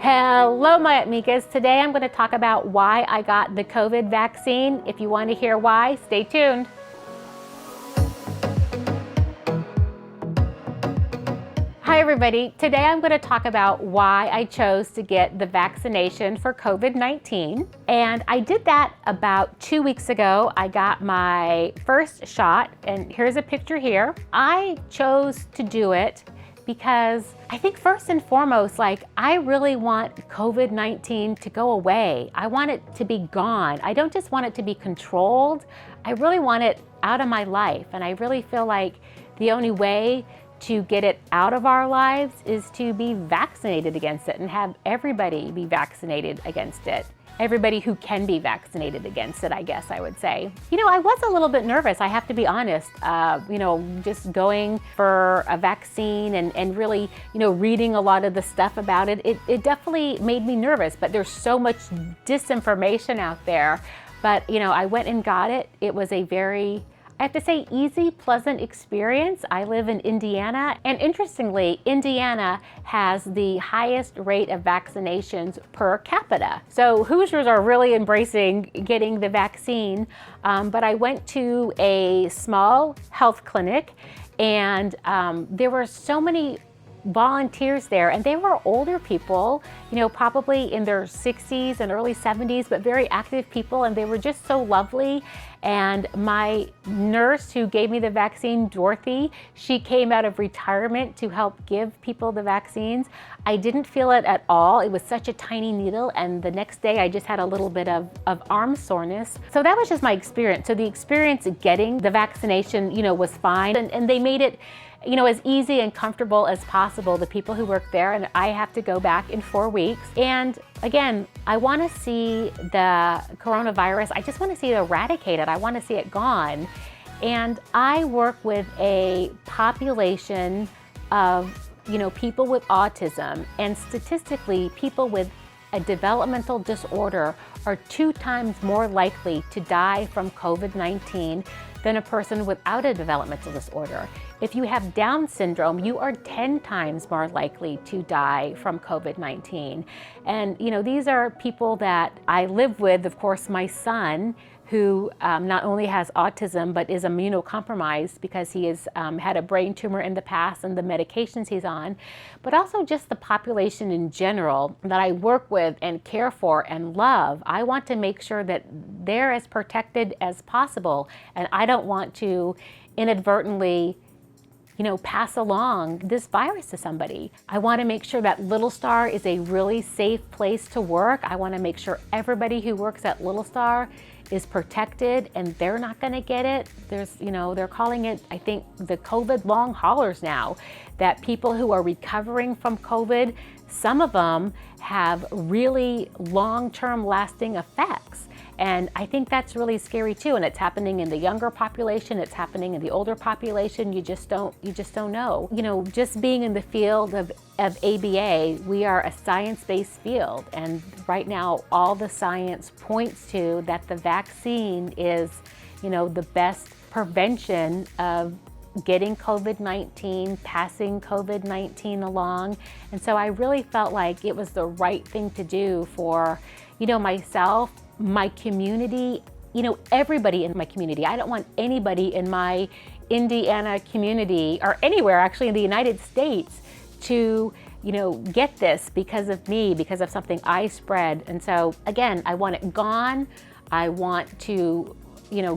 Hello, my Mikas. Today I'm going to talk about why I got the COVID vaccine. If you want to hear why, stay tuned. Hi everybody. Today I'm going to talk about why I chose to get the vaccination for COVID-19. And I did that about 2 weeks ago. I got my first shot, and here's a picture here. I chose to do it because I think first and foremost, I really want COVID-19 to go away. I want it to be gone. I don't just want it to be controlled. I really want it out of my life. And I really feel like the only way to get it out of our lives is to be vaccinated against it and have everybody be vaccinated against it. Everybody who can be vaccinated against it, I guess I would say. I was a little bit nervous, I have to be honest, just going for a vaccine and really, reading a lot of the stuff about it, it definitely made me nervous, but there's so much disinformation out there. But, I went and got it. It was a very, I have to say, easy, pleasant experience. I live in Indiana, and interestingly, Indiana has the highest rate of vaccinations per capita. So Hoosiers are really embracing getting the vaccine. But I went to a small health clinic, and there were so many volunteers there, and they were older people, probably in their 60s and early 70s, but very active people, and they were just so lovely. And my nurse who gave me the vaccine, Dorothy, she came out of retirement to help give people the vaccines. I didn't feel it at all. It was such a tiny needle, and the next day I just had a little bit of arm soreness. So that was just my experience. So the experience of getting the vaccination, was fine, and they made it as easy and comfortable as possible, the people who work there, and I have to go back in 4 weeks. And again, I want to see the coronavirus, I just want to see it eradicated. I want to see it gone. And I work with a population of, people with autism, and statistically, people with a developmental disorder are 2 times more likely to die from COVID-19 than a person without a developmental disorder. If you have Down syndrome, you are 10 times more likely to die from COVID-19. And these are people that I live with. Of course, my son, who not only has autism, but is immunocompromised because he has had a brain tumor in the past and the medications he's on, but also just the population in general that I work with and care for and love. I want to make sure that they're as protected as possible, and I don't want to inadvertently pass along this virus to somebody. I want to make sure that littlestar is a really safe place to work. I want to make sure everybody who works at littlestar is protected and they're not going to get it. There's, they're calling it, I think, the COVID long haulers now, that people who are recovering from COVID, some of them have really long-term lasting effects. And I think that's really scary too. And it's happening in the younger population, it's happening in the older population. You just don't know. Just being in the field of ABA, we are a science-based field. And right now, all the science points to that the vaccine is, the best prevention of getting COVID-19, passing COVID-19 along. And so I really felt like it was the right thing to do for, myself, my community, everybody in my community. I don't want anybody in my Indiana community, or anywhere actually in the United States, to get this because of me, because of something I spread. And so again, I want it gone. I want to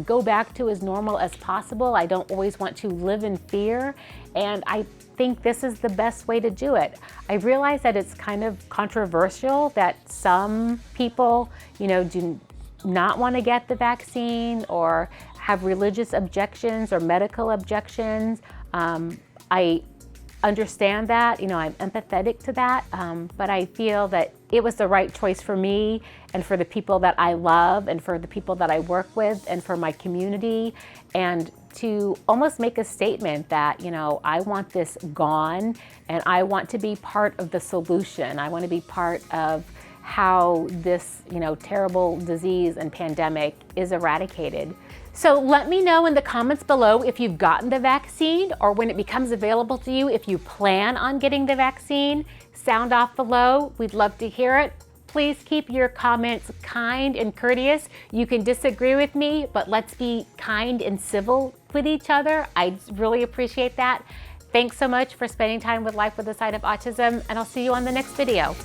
go back to as normal as possible. I don't always want to live in fear. And I think this is the best way to do it. I realize that it's kind of controversial that some people, do not want to get the vaccine or have religious objections or medical objections. I understand that, I'm empathetic to that, but I feel that it was the right choice for me and for the people that I love and for the people that I work with and for my community, and to almost make a statement that, I want this gone and I want to be part of the solution. I want to be part of how this, terrible disease and pandemic is eradicated. So let me know in the comments below if you've gotten the vaccine, or when it becomes available to you, if you plan on getting the vaccine. sound off below. We'd love to hear it. Please keep your comments kind and courteous. You can disagree with me, but let's be kind and civil with each other. I really appreciate that. Thanks so much for spending time with Life with a Side of Autism, and I'll see you on the next video.